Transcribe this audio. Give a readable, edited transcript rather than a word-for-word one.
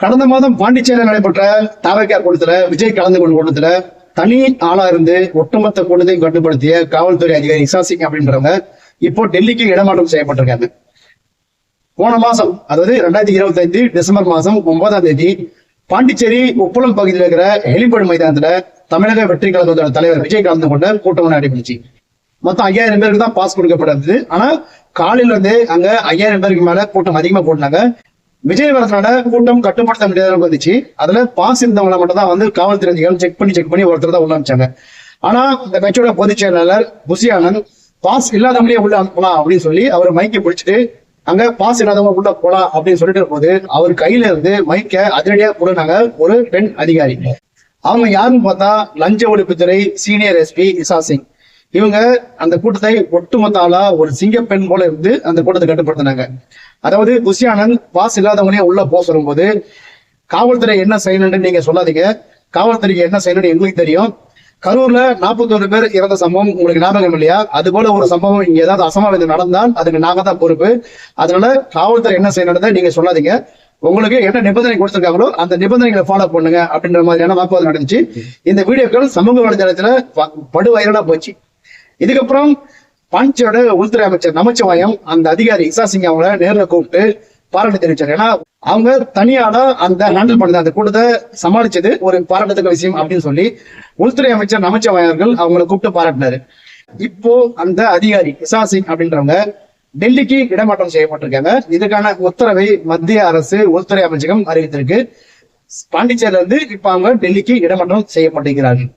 கடந்த மாதம் பாண்டிச்சேரியில் நடைபெற்ற தாவக கூட்டத்துல விஜய் கலந்து கொண்ட கூட்டத்துல தனி ஆளா இருந்து ஒட்டுமொத்த கூட்டத்தையும் கட்டுப்படுத்திய காவல்துறை அதிகாரி இசா சிங் அப்படின்றவங்க இப்போ டெல்லிக்கு இடமாற்றம் செய்யப்பட்டிருக்காங்க. போன மாசம், அதாவது 2025 டிசம்பர் மாசம் 9ஆம் தேதி பாண்டிச்சேரி உப்பளம் பகுதியில் இருக்கிற ஹெலிபேட் மைதானத்துல தமிழக வெற்றி கழகத்தோட தலைவர் விஜய் கலந்து கொண்ட கூட்டம் நடைபெற்றுச்சு. மொத்தம் 5000 பேருக்கு தான் பாஸ் கொடுக்கப்பட்டது. ஆனா காலையில இருந்து அங்க 5000 பேருக்கு மேல கூட்டம் அதிகமா போட்டாங்க. விஜய் வரதுனால கூட்டம் கட்டுப்படுத்த முடியாத வந்துச்சு. அதுல பாஸ் இருந்தவங்களை மட்டும் தான் காவல்துறை அதிகாரிகள் செக் பண்ணி ஒருத்தர் தான் உள்ள அனுப்பிச்சாங்க. ஆனா இந்த கட்சியோட பொதுச் செயலாளர் புசி ஆனந்த் பாஸ் இல்லாதவங்களே உள்ள அனுப்பலாம் அப்படின்னு சொல்லி அவர் மைக்கை பிடிச்சிட்டு அங்க பாஸ் இல்லாதவங்க உள்ள போலாம் அப்படின்னு சொல்லிட்டு போது அவர் கையில இருந்து மைக்க அதிரடியா கொடுனாங்க ஒரு பெண் அதிகாரி. அவங்க யாருன்னு பார்த்தா லஞ்ச ஒழிப்புத்துறை சீனியர் எஸ்பி இசா சிங். இவங்க அந்த கூட்டத்தை ஒட்டுமொத்த ஆளா ஒரு சிங்க பெண் போல இருந்து அந்த கூட்டத்தை கட்டுப்படுத்தினாங்க. அதாவது புசி ஆனந்த் பாஸ் இல்லாதவங்களே உள்ள போக சொல்லும்போது காவல்துறை என்ன செய்யணும்னு நீங்க சொல்லாதீங்க, காவல்துறைக்கு என்ன செய்யணும்னு எங்களுக்கு தெரியும். கரூர்ல 41 பேர் இறந்த சம்பவம் உங்களுக்கு ஞாபகம் இல்லையா? அது போல ஒரு சம்பவம் இங்க ஏதாவது அசம்பாவிதம் நடந்தால் அதுக்கு நாங்க தான் பொறுப்பு. அதனால காவல்துறை என்ன செய்யணும்னு நீங்க சொல்லாதீங்க, உங்களுக்கு என்ன நிபந்தனை கொடுத்திருக்காங்களோ அந்த நிபந்தனைகளை ஃபாலோ பண்ணுங்க அப்படின்ற மாதிரியான வாக்குவாதம் நடந்துச்சு. இந்த வீடியோக்கள் சமூக வலைதளத்துல படு வைரலா போச்சு. இதுக்கப்புறம் பாண்டிச்சேரியோட உள்துறை அமைச்சர் நமச்சிவாயம் அந்த அதிகாரி இசா சிங் அவங்கள நேரில் கூப்பிட்டு பாராட்டு தெரிவிச்சாரு. ஏன்னா அவங்க தனியால அந்த ஹேண்டில் பண்ணது, அந்த கூட்டத்தை சமாளிச்சது ஒரு பாராட்டத்தக்க விஷயம் அப்படின்னு சொல்லி உள்துறை அமைச்சர் நமச்சிவாயம் அவர்கள் அவங்களை கூப்பிட்டு பாராட்டினாரு. இப்போ அந்த அதிகாரி இசா சிங் அப்படின்றவங்க டெல்லிக்கு இடமாற்றம் செய்யப்பட்டிருக்காங்க. இதுக்கான உத்தரவை மத்திய அரசு உள்துறை அமைச்சகம் அறிவித்திருக்கு. பாண்டிச்சேரியில இருந்து இப்ப அவங்க டெல்லிக்கு இடமாற்றம் செய்யப்பட்டிருக்கிறார்கள்.